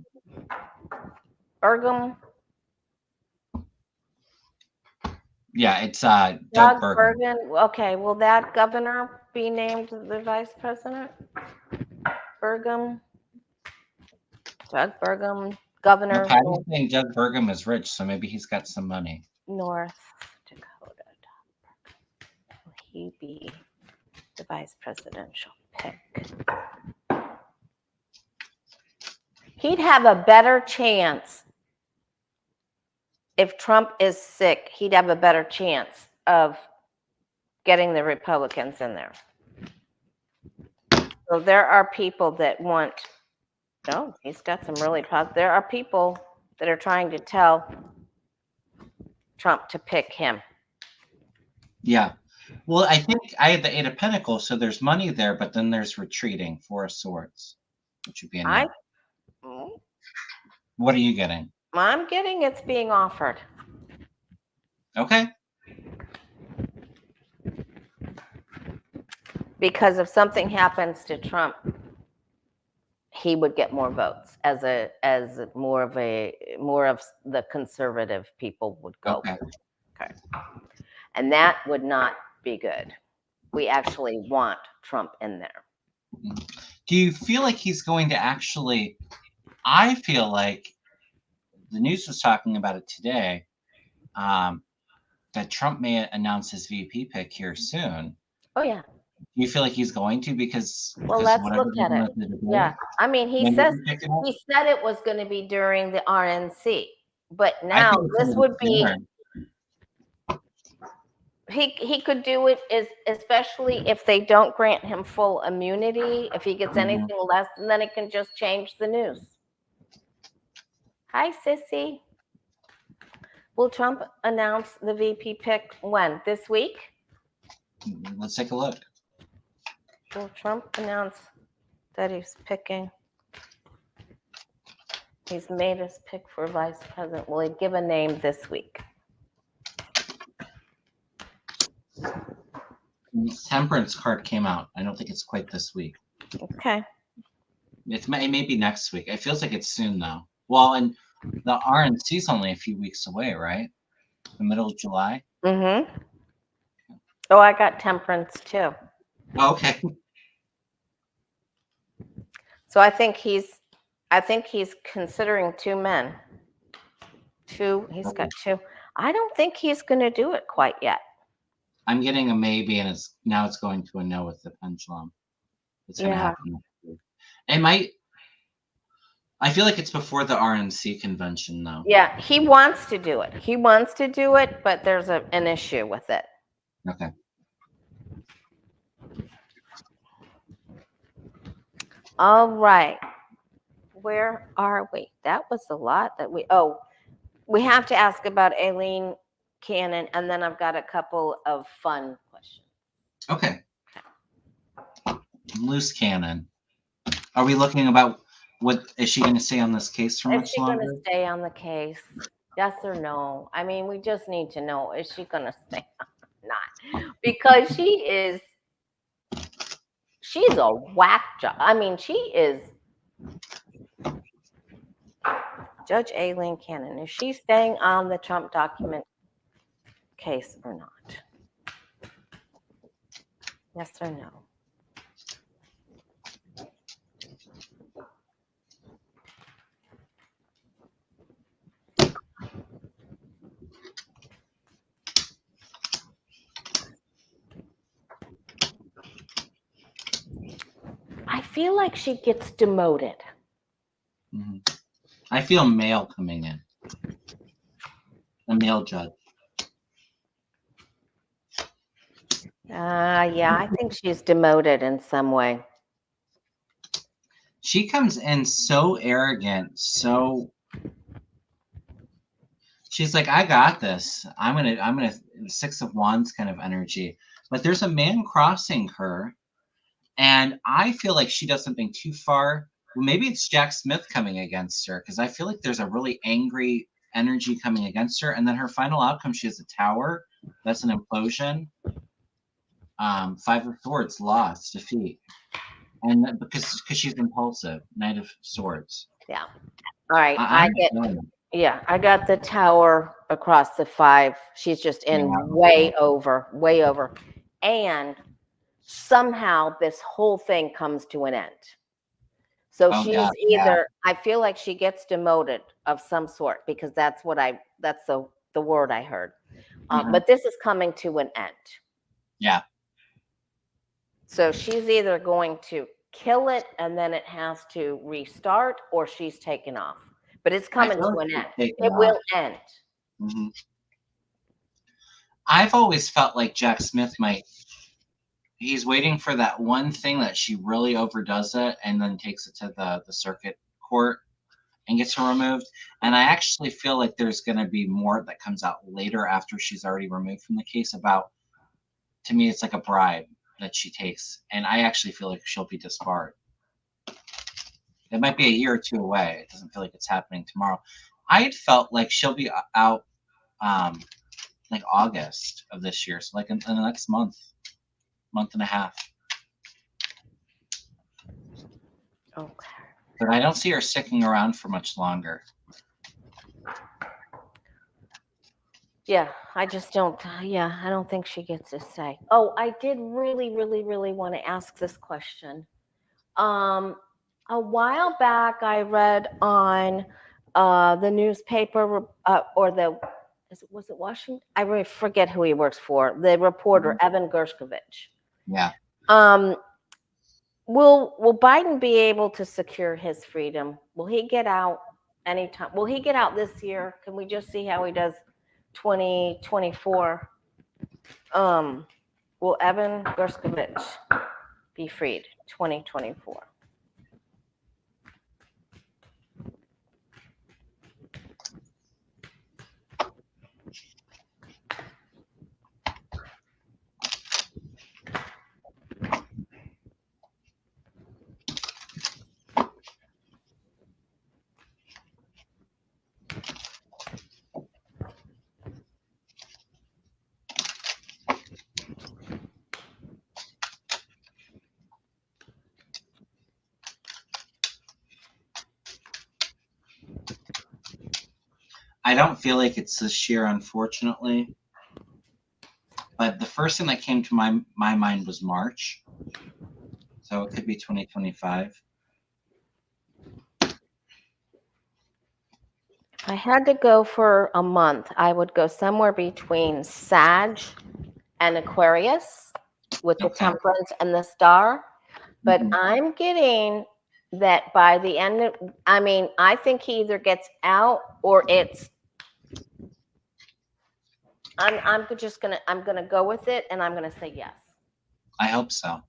Yeah, it's Doug Burgum.
Okay, will that governor be named the vice president? Burgum. Doug Burgum, governor.
Patty's saying Doug Burgum is rich, so maybe he's got some money.
North Dakota. Will he be the vice presidential pick? He'd have a better chance if Trump is sick. He'd have a better chance of getting the Republicans in there. So there are people that want. Oh, he's got some really positive. There are people that are trying to tell Trump to pick him.
Yeah. Well, I think I had the Eight of Pentacles, so there's money there, but then there's retreating, Four of Swords, which would be a no. What are you getting?
I'm getting it's being offered.
Okay.
Because if something happens to Trump, he would get more votes as more of the conservative people would go. Okay. And that would not be good. We actually want Trump in there.
Do you feel like he's going to actually? I feel like the news was talking about it today, that Trump may announce his VP pick here soon.
Oh yeah.
Do you feel like he's going to? Because
let's look at it. Yeah, I mean, he said it was going to be during the RNC, but now this would be. He could do it, especially if they don't grant him full immunity. If he gets anything less, then it can just change the news. Hi, Sissy. Will Trump announce the VP pick when? This week?
Let's take a look.
Will Trump announce that he's picking? He's made us pick for vice president. Will he give a name this week?
The Temperance card came out. I don't think it's quite this week.
Okay.
It may be next week. It feels like it's soon though. Well, and the RNC is only a few weeks away, right? The middle of July.
Mm-hmm. Oh, I got temperance too.
Oh, okay.
So I think he's considering two men. He's got two. I don't think he's going to do it quite yet.
I'm getting a maybe, and it's going to a no with the pendulum. It's going to happen. It might. I feel like it's before the RNC convention, though.
Yeah, he wants to do it. He wants to do it, but there's an issue with it.
Okay.
All right. Where are we? That was a lot that we have to ask about Aileen Cannon, and then I've got a couple of fun questions.
Okay. Loose cannon. Are we looking about what is she going to stay on this case for much longer?
Is she going to stay on the case? Yes or no? I mean, we just need to know, is she going to stay or not? Because she's a whack job. I mean, she is Judge Aileen Cannon. Is she staying on the Trump document case or not? Yes or no? I feel like she gets demoted.
Mm-hmm. I feel male coming in. A male judge.
Yeah, I think she's demoted in some way.
She comes in so arrogant, she's like, I got this. I'm gonna 6 of Wands kind of energy. But there's a man crossing her, and I feel like she does something too far. Well, maybe it's Jack Smith coming against her, because I feel like there's a really angry energy coming against her, and then her final outcome, she has a tower. That's an implosion. 5 of Swords, loss, defeat. And because she's impulsive, Knight of Swords.
Yeah. All right. I got the tower across the 5. She's just in way over. And somehow this whole thing comes to an end. So I feel like she gets demoted of some sort, because that's the word I heard. But this is coming to an end.
Yeah.
So she's either going to kill it and then it has to restart, or she's taken off. But it's coming to an end. It will end.
Mm-hmm. I've always felt like Jack Smith he's waiting for that one thing that she really overdoes it and then takes it to the circuit court and gets her removed. And I actually feel like there's going to be more that comes out later after she's already removed from the case about, to me, it's like a bribe that she takes. And I actually feel like she'll be disbarred. It might be a year or two away. It doesn't feel like it's happening tomorrow. I had felt like she'll be out like August of this year. So like in the next month and a half.
Okay.
But I don't see her sticking around for much longer.
Yeah, I just don't. I don't think she gets a say. Oh, I did really, really, really want to ask this question. A while back, I read on the newspaper was it Washington? I really forget who he works for. The reporter, Evan Gershkovich.
Yeah.
Will Biden be able to secure his freedom? Will he get out anytime? Will he get out this year? Can we just see how he does 2024? Will Evan Gershkovich be freed 2024?
I don't feel like it's this year, unfortunately. But the first thing that came to my mind was March. So it could be 2025.
If I had to go for a month, I would go somewhere between Sag and Aquarius with the temperance and the star. But I'm getting that by the end of, I mean, I think he either gets out or I'm gonna go with it, and I'm gonna say yes.
I hope so.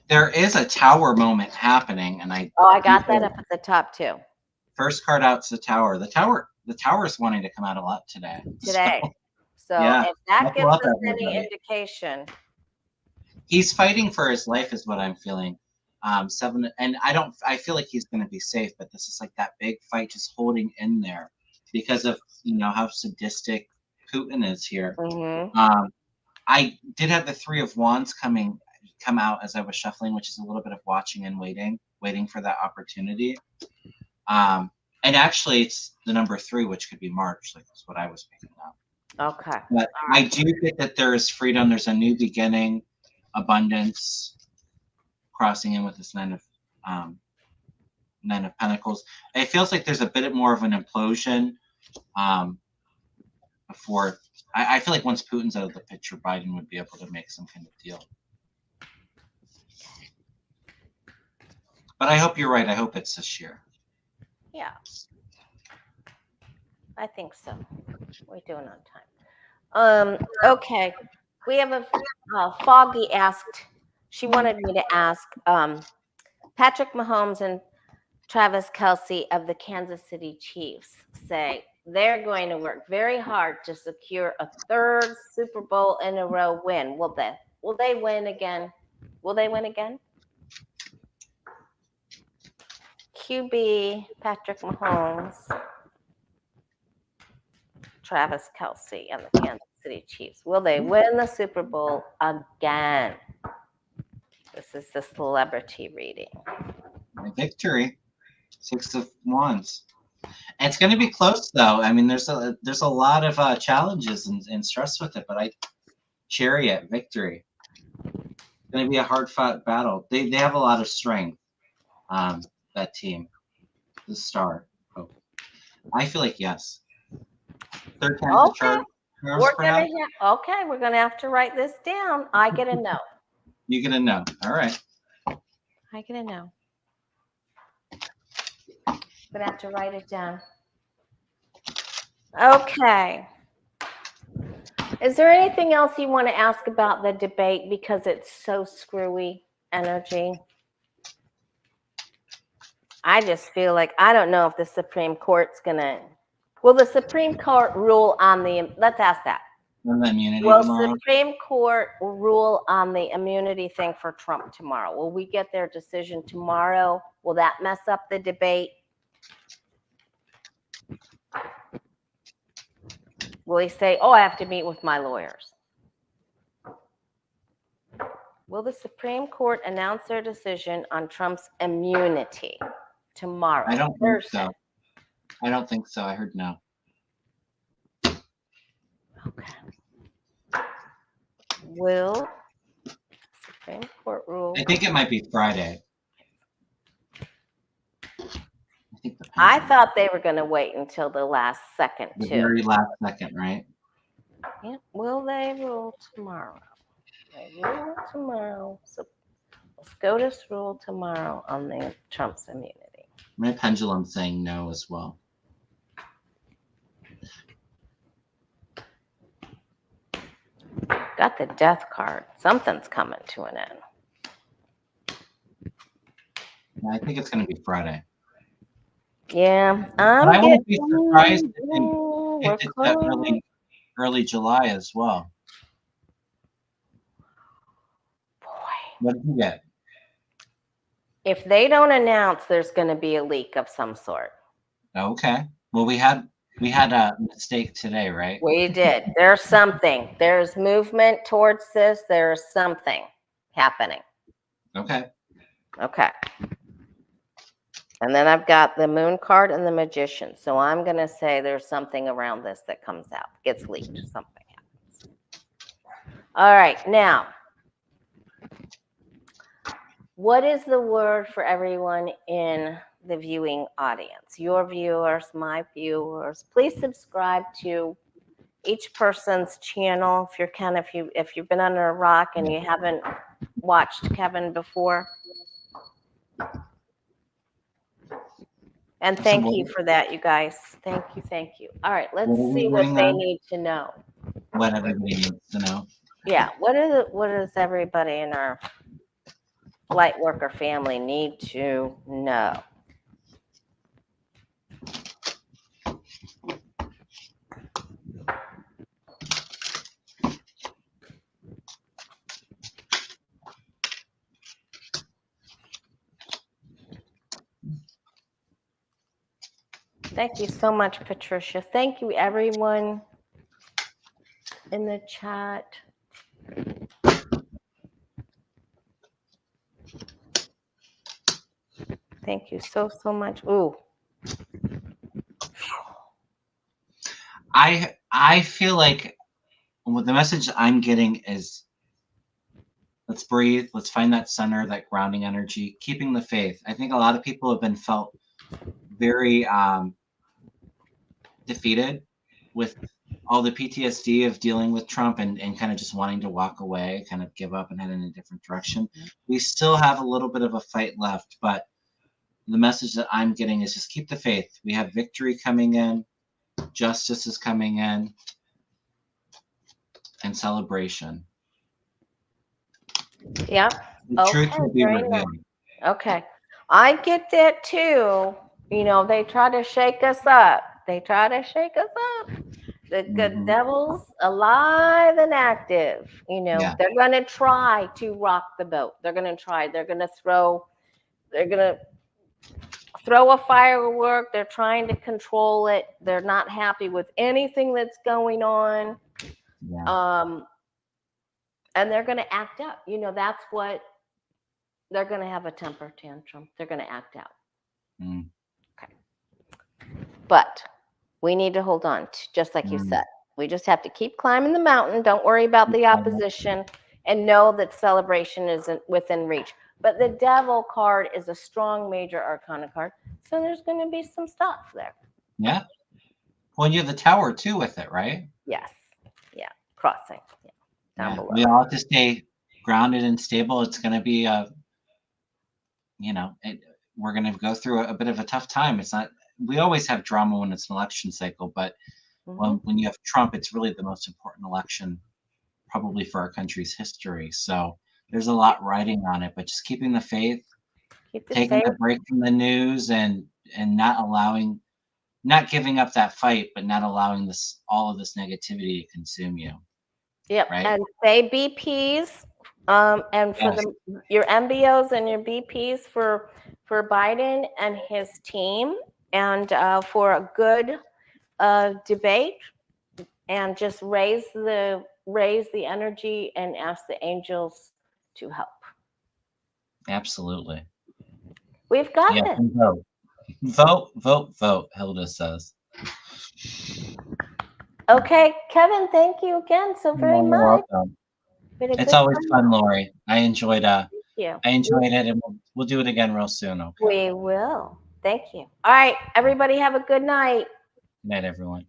There is a tower moment happening, and I
got that up at the top too.
First card out's the tower. The tower is wanting to come out a lot today.
So
yeah,
if that gives us
everybody.
any indication,
he's fighting for his life, is what I'm feeling. 7, and I feel like he's going to be safe, but this is like that big fight just holding in there because of how sadistic Putin is here. I did have the 3 of Wands come out as I was shuffling, which is a little bit of watching and waiting for that opportunity. And actually, it's the number 3, which could be March. Like that's what I was picking up.
Okay.
But I do think that there is freedom. There's a new beginning, abundance, crossing in with this 9 of Pentacles. It feels like there's a bit more of an implosion before. I feel like once Putin's out of the picture, Biden would be able to make some kind of deal. But I hope you're right. I hope it's this year.
Yeah, I think so. We're doing on time. Okay, we have a Foggy asked. She wanted me to ask Patrick Mahomes and Travis Kelce of the Kansas City Chiefs say they're going to work very hard to secure a 3rd Super Bowl in a row win. Will they win again? Will they win again? QB Patrick Mahomes, Travis Kelce, and the Kansas City Chiefs. Will they win the Super Bowl again? This is the celebrity reading.
Victory, 6 of Wands. And it's going to be close, though. I mean, there's a lot of challenges and stress with it, but I chariot victory. It's going to be a hard-fought battle. They have a lot of strength. That team, the star. Oh. I feel like yes. 3rd time the charge.
We're gonna have to write this down. I get a no.
You get a no. All right.
I get a no. Gonna have to write it down. Okay. Is there anything else you want to ask about the debate because it's so screwy energy? I just feel like I don't know if the Supreme Court's gonna. Will the Supreme Court rule on the? Let's ask that.
On the immunity
Will
tomorrow?
Supreme Court rule on the immunity thing for Trump tomorrow? Will we get their decision tomorrow? Will that mess up the debate? Will he say, "Oh, I have to meet with my lawyers"? Will the Supreme Court announce their decision on Trump's immunity tomorrow?
I don't think so. I don't think so. I heard no.
Okay. Will Supreme Court rule?
I think it might be Friday.
I thought they were going to wait until the last second,
the
too.
very last second, right?
Yeah. Will they rule tomorrow? They rule tomorrow. So SCOTUS rule tomorrow on the Trump's immunity.
My pendulum's saying no as well.
Got the death card. Something's coming to an end.
I think it's going to be Friday.
Yeah,
I wouldn't be surprised if it's early July as well.
Boy.
What did you get?
If they don't announce, there's going to be a leak of some sort.
Okay. Well, we had a mistake today, right?
We did. There's something. There's movement towards this. There's something happening.
Okay.
Okay. And then I've got the Moon card and the Magician. So I'm going to say there's something around this that comes out, gets leaked, something happens. All right, now, what is the word for everyone in the viewing audience? Your viewers, my viewers. Please subscribe to each person's channel. If you've been under a rock and you haven't watched Kevin before. And thank you for that, you guys. Thank you, thank you. All right, let's see what they need to know.
What everybody needs to know.
Yeah, what does everybody in our light worker family need to know? Thank you so much, Patricia. Thank you, everyone in the chat. Thank you so much. Ooh.
I feel like what the message I'm getting is, let's breathe. Let's find that center, that grounding energy, keeping the faith. I think a lot of people have been felt very defeated with all the PTSD of dealing with Trump and kind of just wanting to walk away, kind of give up and head in a different direction. We still have a little bit of a fight left, but the message that I'm getting is just keep the faith. We have victory coming in, justice is coming in, and celebration.
Yeah.
The truth will be revealed.
Okay. I get that too. You know, they try to shake us up. The devil's alive and active. You know, they're going to try to rock the boat. They're going to try. They're going to throw a firework. They're trying to control it. They're not happy with anything that's going on. Yeah. And they're going to act up. You know, that's what they're going to have, a temper tantrum. They're going to act out. Okay. But we need to hold on, just like you said. We just have to keep climbing the mountain. Don't worry about the opposition and know that celebration isn't within reach. But the Devil card is a strong major arcana card. So there's going to be some stuff there.
Yeah. Well, you have the Tower too with it, right?
Yes. Yeah. Crossing. Yeah. Down below.
We all have to stay grounded and stable. It's going to be we're going to go through a bit of a tough time. It's not, we always have drama when it's an election cycle, but when you have Trump, it's really the most important election probably for our country's history. So there's a lot riding on it, but just keeping the faith, taking a break from the news and not giving up that fight, but not allowing all of this negativity to consume you.
Yep. Right? And say BPs. And for your MBOs and your BPs for Biden and his team, and for a good debate, and just raise the energy and ask the angels to help.
Absolutely.
We've got this.
Vote, Hilda says.
Okay, Kevin, thank you again so very much.
Welcome. It's always fun, Lori. I enjoyed it, and we'll do it again real soon. Okay.
We will. Thank you. All right, everybody, have a good night.
Good night, everyone.